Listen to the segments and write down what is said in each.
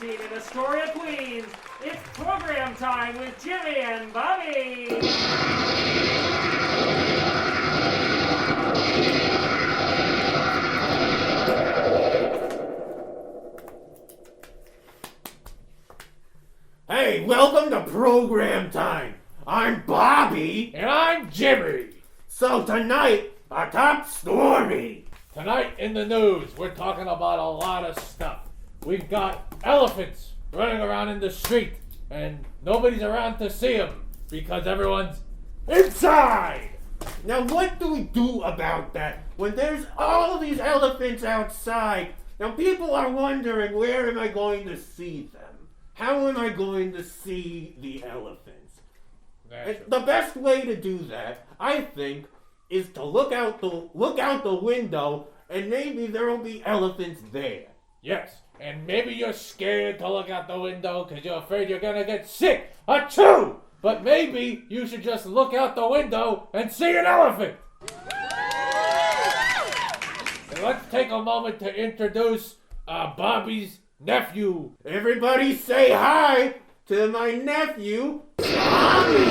quarantine in Astoria, Queens. It's program time with Jimmy and Bobby. Hey, welcome to program time. I'm Bobby. And I'm Jimmy. So tonight, our top story. Tonight in the news, we're talking about a lot of stuff. We've got elephants running around in the street, and nobody's around to see them because everyone's inside. Now, what do we do about that when there's all these elephants outside? Now, people are wondering, where am I going to see them? How am I going to see the elephants? The best way to do that, I think, is to look out the window, and maybe there will be elephants there. Yes, and maybe you're scared to look out the window because you're afraid you're gonna get sick. Achoo! But maybe you should just look out the window and see an elephant. And let's take a moment to introduce Bobby's nephew. Everybody say hi to my nephew, Bobby!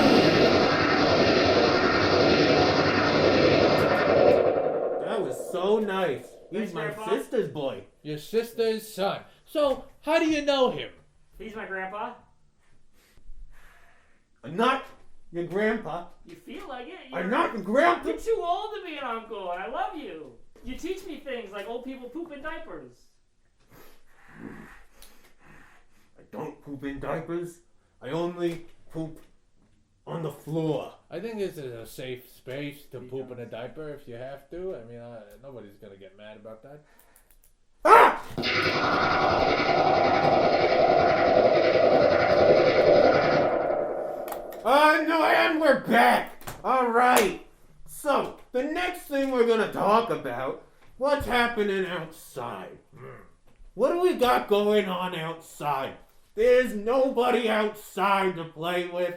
That was so nice. He's my sister's boy. Your sister's son. So, how do you know him? He's my grandpa. I'm not your grandpa. You feel like it. I'm not your grandpa. You're too old to be an uncle, and I love you. You teach me things like old people poop in diapers. I don't poop in diapers. I only poop on the floor. I think this is a safe space to poop in a diaper if you have to. I mean, nobody's gonna get mad about that. Ah! No, and we're back. All right. So, the next thing we're going to talk about, what's happening outside. What do we got going on outside? There's nobody outside to play with.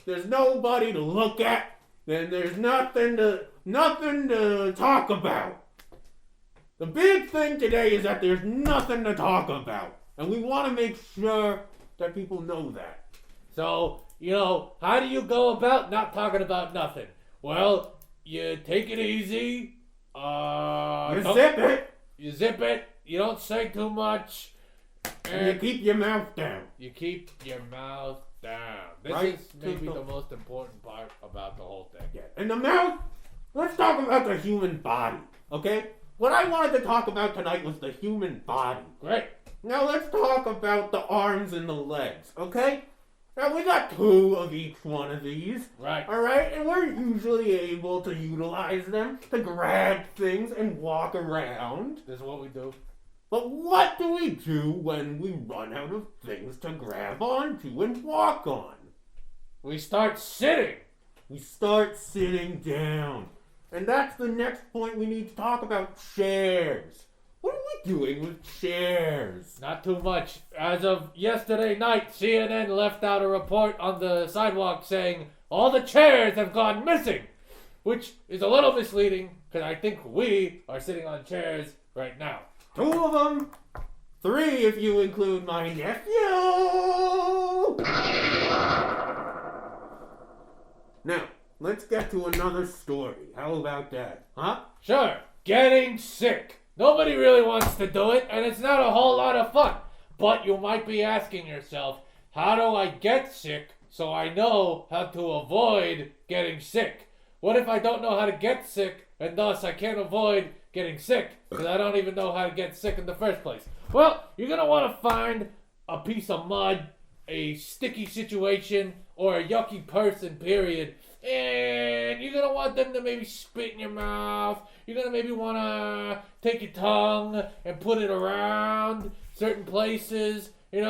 There's nobody to look at. Then there's nothing to talk about. The big thing today is that there's nothing to talk about. And we want to make sure that people know that. So, how do you go about not talking about nothing? Well, you take it easy. You zip it. You zip it. You don't say too much. And you keep your mouth down. You keep your mouth down. This right is maybe the most important part about the whole thing. Yeah. And the mouth, let's talk about the human body, okay? What I wanted to talk about tonight was the human body. Great. Now let's talk about the arms and the legs, okay? Now we got two of each one of these. Right. Alright, and we're usually able to utilize them to grab things and walk around. This is what we do. But what do we do when we run out of things to grab onto and walk on? We start sitting. We start sitting down. And that's the next point we need to talk about, chairs. What are we doing with chairs? Not too much. As of yesterday night, CNN left out a report on the sidewalk saying all the chairs have gone missing, which is a little misleading because I think we are sitting on chairs right now. Two of them. Three if you include my nephew. Now, let's get to another story. How about that? Huh? Sure. Getting sick. Nobody really wants to do it, and it's not a whole lot of fun. But you might be asking yourself, how do I get sick so I know how to avoid getting sick? What if I don't know how to get sick, and thus I can't avoid getting sick because I don't even know how to get sick in the first place? Well, you're going to want to find a piece of mud, a sticky situation, or a yucky person, period. And you're going to want them to maybe spit in your mouth. You're going to maybe want to take your tongue and put it around certain places, and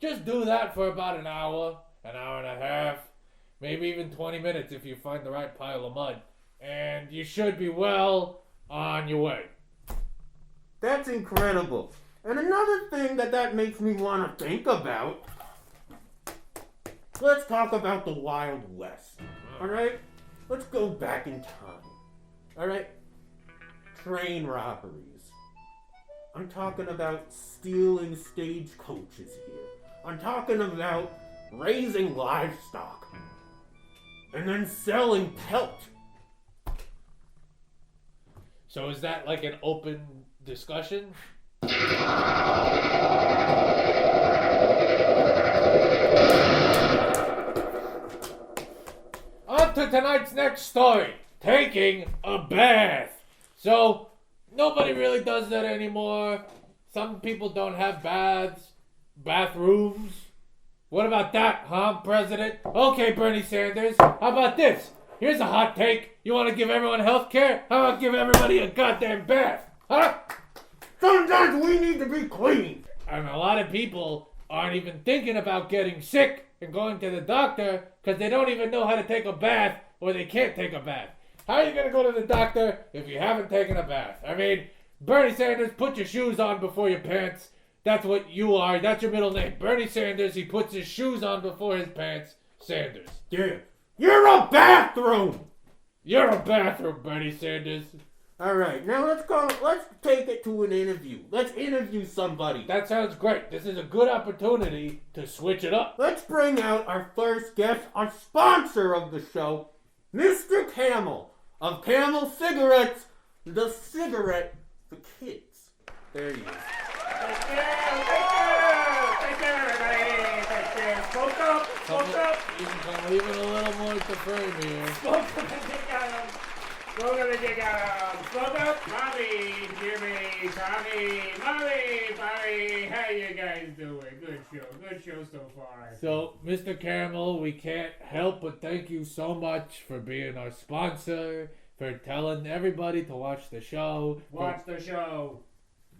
just do that for about an hour and a half, maybe even 20 minutes if you find the right pile of mud. And you should be well on your way. That's incredible. And another thing that makes me want to think about, let's talk about the Wild West. Alright? Let's go back in time. Alright? Train robberies. I'm talking about stealing stagecoaches here. I'm talking about raising livestock and then selling pelt. So is that like an open discussion? On to tonight's next story. Taking a bath. So, nobody really does that anymore. Some people don't have bathrooms. What about that, huh, President? Okay, Bernie Sanders, how about this? Here's a hot take. You want to give everyone health care? How about give everybody a goddamn bath? Huh? Sometimes we need to be clean. And a lot of people aren't even thinking about getting sick and going to the doctor because they don't even know how to take a bath or they can't take a bath. How are you going to go to the doctor if you haven't taken a bath? I mean, Bernie Sanders, put your shoes on before your pants. That's what you are. That's your middle name. Bernie Sanders, he puts his shoes on before his pants. Sanders. Yeah. You're a bathroom! You're a bathroom, Bernie Sanders. Alright, now let's take it to an interview. Let's interview somebody. That sounds great. This is a good opportunity to switch it up. Let's bring out our first guest, our sponsor of the show, Mr. Camel of Camel Cigarettes, the cigarette for kids. There he is. Thank you, everybody. Thank you. Smoke up. You can leave it a little more to frame here. Smoke up, Bobby, Jimmy, Tommy, Bobby. How you guys doing? Good show so far. So, Mr. Caramel, we can't help but thank you so much for being our sponsor, for telling everybody to watch the show. Watch the show.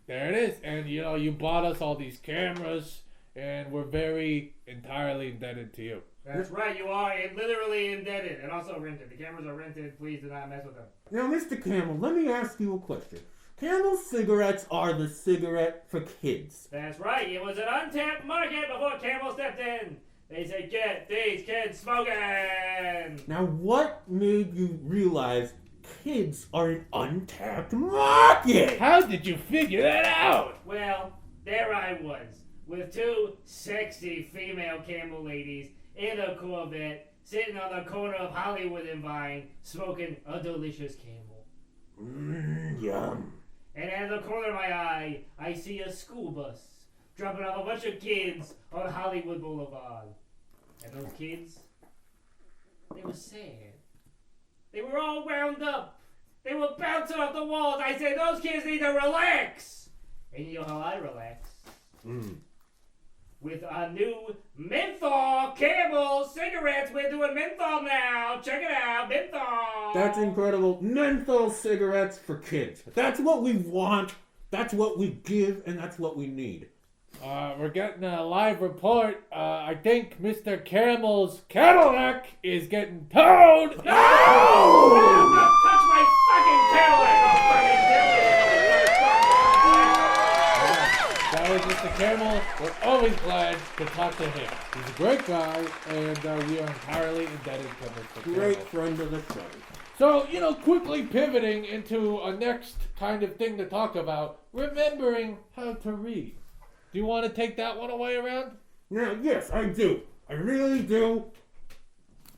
There it is. And, you bought us all these cameras, and we're very entirely indebted to you. That's right, you are literally indebted and also rented. The cameras are rented. Please do not mess with them. Now, Mr. Camel, let me ask you a question. Camel cigarettes are the cigarette for kids. That's right. It was an untapped market before Camel stepped in. They said, get these kids smoking. Now, what made you realize kids are an untapped market? How did you figure that out? Well, there I was with two sexy female Camel ladies in a Corvette, sitting on the corner of Hollywood and Vine, smoking a delicious Camel. Yum. And out of the corner of my eye, I see a school bus dropping off a bunch of kids on Hollywood Boulevard. And those kids, they were sad. They were all wound up. They were bouncing off the walls. I said, those kids need to relax. And you know how I relax? With a new menthol Camel cigarettes. We're doing menthol now. Check it out, menthol. That's incredible. Menthol cigarettes for kids. That's what we want. That's what we give, and that's what we need. We're getting a live report. I think Mr. Caramel's Cadillac is getting towed. No! Don't touch my fucking Cadillac. I'll fucking kill you. That was Mr. Caramel. We're always glad to talk to him. He's a great guy, and we are entirely indebted to Mr. Great Caramel. friend of the show. So, quickly pivoting into a next kind of thing to talk about, remembering how to read. Do you want to take that one away around? Now, yes, I do. I really do.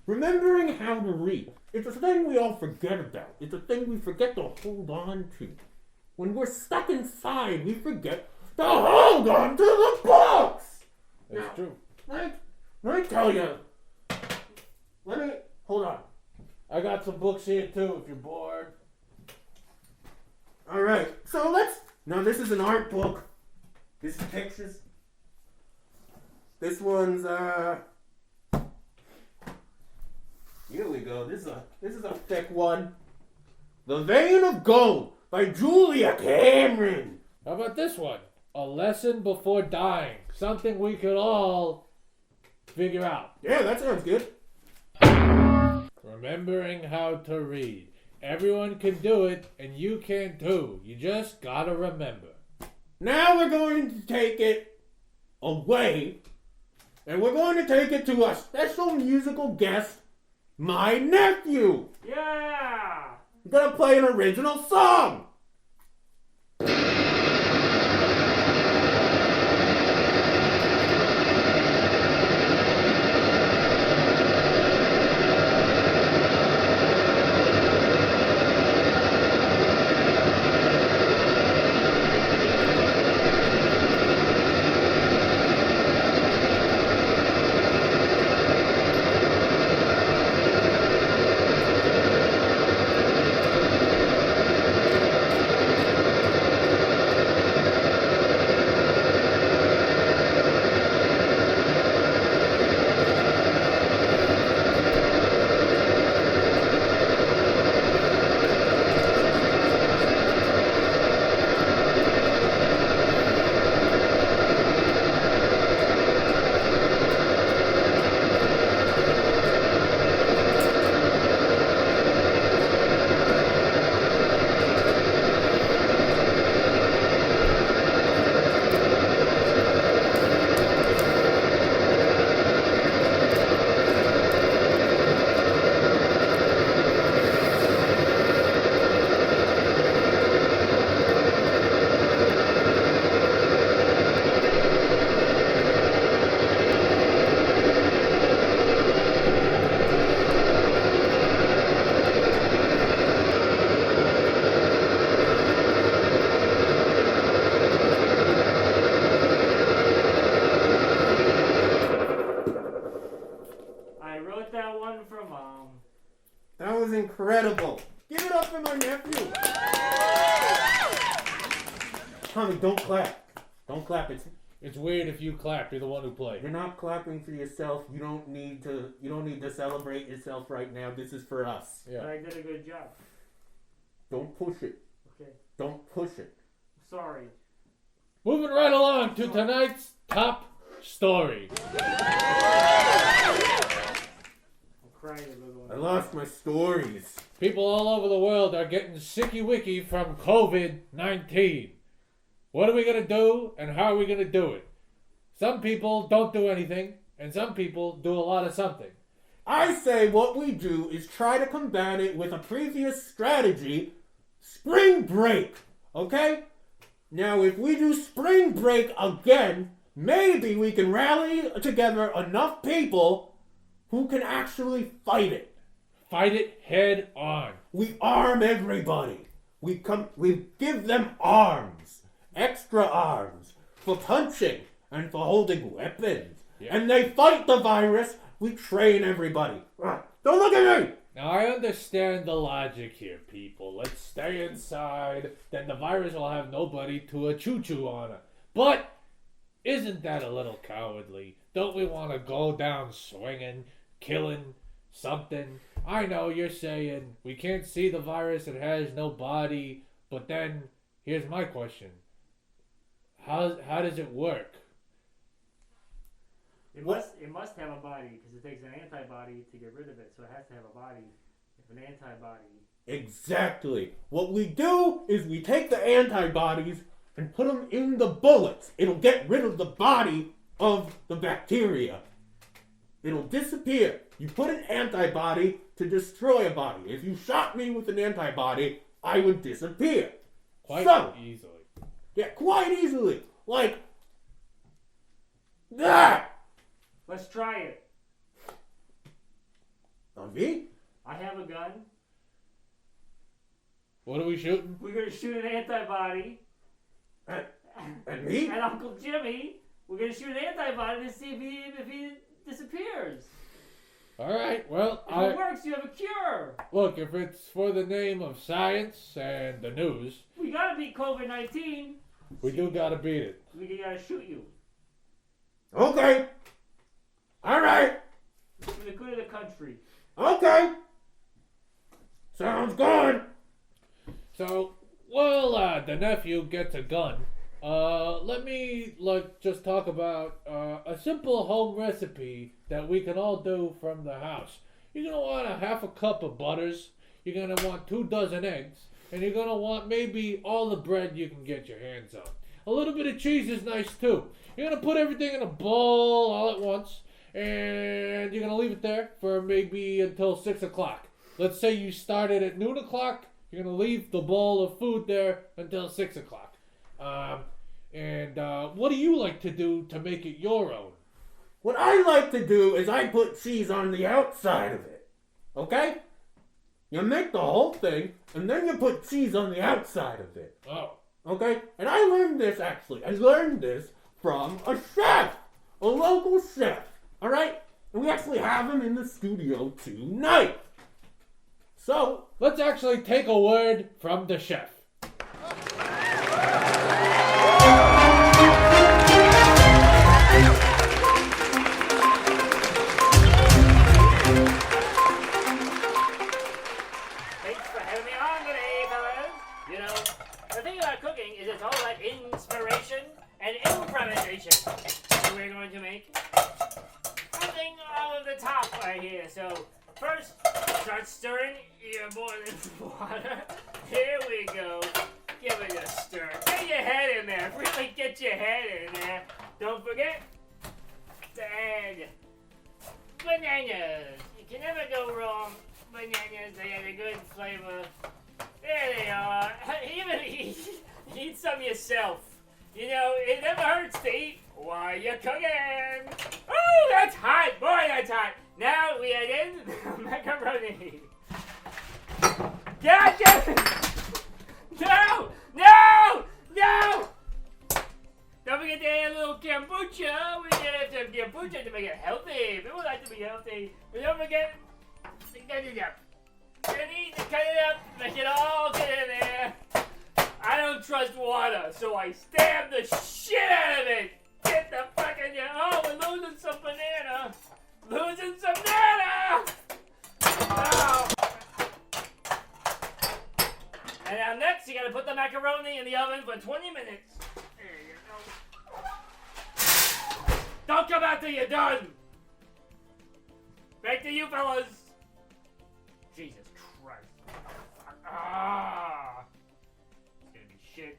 Remembering how to read. It's a thing we all forget about. It's a thing we forget to hold on to. When we're stuck inside, we forget to hold on to the books. That's Now, true. Let me tell you. Hold on. I got some books here too if you're bored. All right. So now this is an art book. This is pictures. This one's here we go. This is a thick one. The Vein of Gold by Julia Cameron. How about this one? A Lesson Before Dying. Something we could all figure out. Yeah, that sounds good. Remembering how to read. Everyone can do it, and you can too. You just gotta remember. Now we're going to take it away, and we're going to take it to a special musical guest, my nephew. Yeah. We're gonna play an original song. That was incredible. Give it up for my nephew. Tommy, don't clap. Don't clap. It's weird if you clap. You're the one who played. You're not clapping for yourself. You don't need to celebrate yourself right now. This is for us. Yeah. But I did a good job. Don't push it. Okay. Don't push it. Sorry. Moving right along to tonight's top story. I'm crying a little. I lost my stories. People all over the world are getting sicky-wicky from COVID-19. What are we going to do, and how are we going to do it? Some people don't do anything, and some people do a lot of something. I say what we do is try to combat it with a previous strategy, spring break. Okay? Now, if we do spring break again, maybe we can rally together enough people who can actually fight it. Fight it head on. We arm everybody. We give them arms, extra arms, for punching and for holding weapons. Yeah. And they fight the virus. We train everybody. Don't look at me! Now, I understand the logic here, people. Let's stay inside, then the virus will have nobody to a choo-choo on it. But isn't that a little cowardly? Don't we want to go down swinging, killing something? I know you're saying we can't see the virus, it has no body, but then here's my question. How does it work? It must have a body because it takes an antibody to get rid of it, so it has to have a body. If an antibody. Exactly. What we do is we take the antibodies and put them in the bullets. It'll get rid of the body of the bacteria. It'll disappear. You put an antibody to destroy a body. If you shot me with an antibody, I would disappear. Quite easily. Yeah, quite easily. Like that. Let's try it. On me? I have a gun. What are we shooting? We're gonna shoot an antibody. And me? And Uncle Jimmy, we're gonna shoot an antibody to see if he disappears. All right, well, If it works, you have a cure. Look, if it's for the name of science and the news, We gotta beat COVID-19. we do gotta beat it. We gotta shoot you. Okay. All right. For the good of the country. Okay. Sounds good. So, while the nephew gets a gun, let me just talk about a simple home recipe that we can all do from the house. You're gonna want a half a cup of butters. You're gonna want 2 dozen eggs, and you're gonna want maybe all the bread you can get your hands on. A little bit of cheese is nice too. You're gonna put everything in a bowl all at once, and you're gonna leave it there for maybe until 6 o'clock. Let's say you started at noon o'clock. You're gonna leave the bowl of food there until 6 o'clock. What do you like to do to make it your own? What I like to do is I put cheese on the outside of it. Okay? You make the whole thing, and then you put cheese on the outside of it. Oh. Okay? And I learned this, actually. I learned this from a chef. A local chef. Alright? And we actually have him in the studio tonight. So, Let's actually take a word from the chef. Thanks for having me on today, fellas. You know, the thing about cooking is it's all about inspiration and improvisation. So we're going to make something over the top right here. So first, start stirring your boiling water. Here we go. Give it a stir. Get your head in there. Really get your head in there. Don't forget to add bananas. You can never go wrong. Bananas, they had a good flavor. There they are. Even eat some yourself. You know, it never hurts to eat while you're cooking. Oh, that's hot. Boy, that's hot. Now we add in macaroni. God damn it! No! No! No! Don't forget to add a little kombucha. We gotta have some kombucha to make it healthy. People like to be healthy. But don't forget, cut it up, make it all get in there. I don't trust water, so I stab the shit out of it. Get the fucking, oh, we're losing some banana. Losing some banana. Oh. And now next, you gotta put the macaroni in the oven for 20 minutes. There you go. Don't come out till you're done. Back to you, fellas. Jesus Christ. Ah. It's gonna be shit.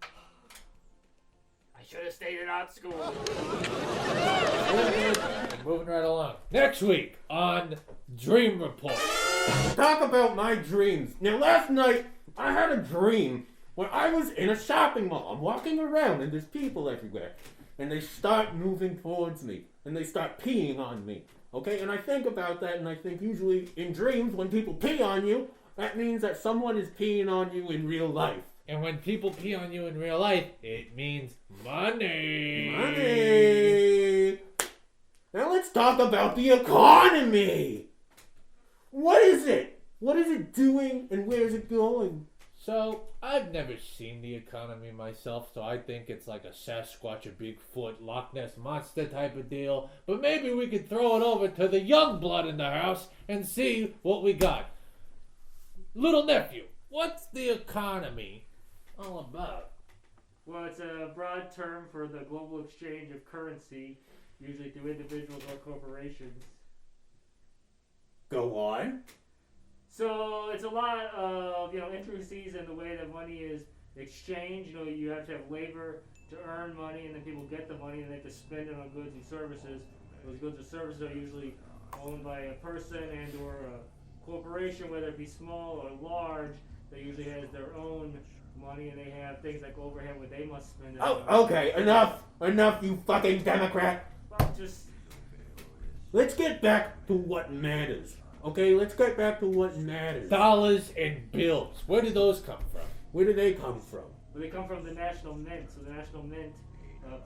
I should have stayed in art school. Moving right along. Next week on Dream Report. Talk about my dreams. Now, last night, I had a dream where I was in a shopping mall. I'm walking around and there's people everywhere. And they start moving towards me. And they start peeing on me. Okay? And I think about that and I think usually in dreams, when people pee on you, that means that someone is peeing on you in real life. And when people pee on you in real life, it means money. Money! Now let's talk about the economy! What is it? What is it doing and where is it going? So, I've never seen the economy myself, so I think it's like a Sasquatch, a Bigfoot, Loch Ness Monster type of deal. But maybe we could throw it over to the young blood in the house and see what we got. Little nephew, what's the economy all about? Well, it's a broad term for the global exchange of currency, usually through individuals or corporations. Go on. So it's a lot of, intricacies in the way that money is exchanged. You have to have labor to earn money, and then people get the money, and they have to spend it on goods and services. Those goods and services are usually owned by a person and or a corporation, whether it be small or large. That usually has their own money, and they have things like overhead where they must spend it. Oh, okay, enough, you fucking Democrat. Well, just Let's get back to what matters. Okay, let's get back to what matters. Dollars and bills. Where do those come from? Where do they come from? Well, they come from the National Mint. So the National Mint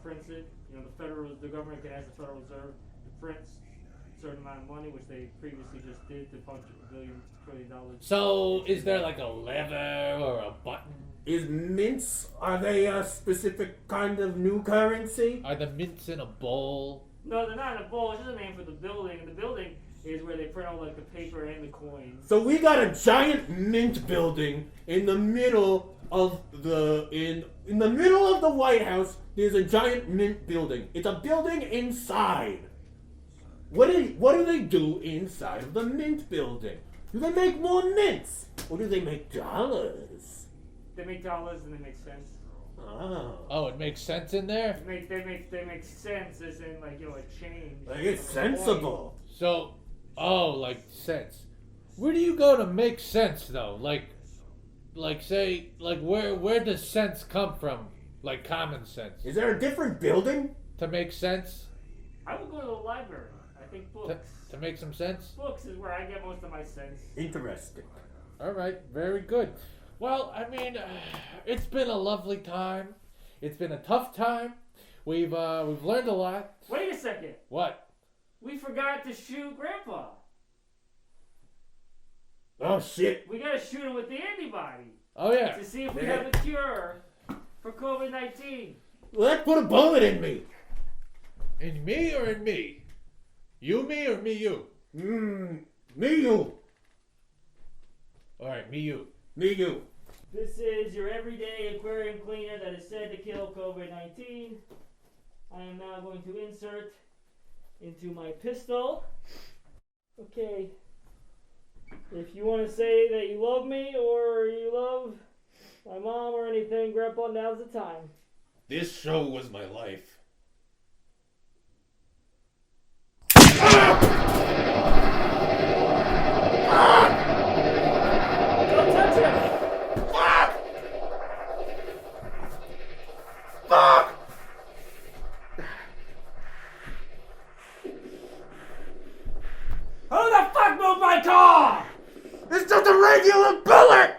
prints it. The government can ask the Federal Reserve to print a certain amount of money, which they previously just did to punch $1 trillion. So, is there like a lever or a button? Is mints, are they a specific kind of new currency? Are the mints in a bowl? No, they're not in a bowl. It's just a name for the building. And the building is where they print all like the paper and the coins. So we got a giant mint building in the middle of the middle of the White House. There's a giant mint building. It's a building inside. What do they do inside of the mint building? Do they make more mints, or do they make dollars? They make dollars and they make cents. Oh, it makes sense in there? They make sense as in like a change. Like it's sensible. So, like sense. Where do you go to make sense though? Like say, where does sense come from? Like common sense. Is there a different building? To make sense? I would go to the library. I think books. To make some sense? Books is where I get most of my sense. Interesting. Alright, very good. Well, I mean, it's been a lovely time. It's been a tough time. We've learned a lot. Wait a second. What? We forgot to shoot Grandpa. Oh shit. We gotta shoot him with the antibody. Oh yeah. To see if we have a cure for COVID-19. Let's put a bullet in me. In me or in me? You me or me you? Me you. Alright, me you. Me you. This is your everyday aquarium cleaner that is said to kill COVID-19. I am now going to insert into my pistol. Okay. If you want to say that you love me or you love my mom or anything, Grandpa, now's the time. This show was my life. Don't touch him! Fuck! Fuck! Who the fuck moved my car? It's just a regular bullet!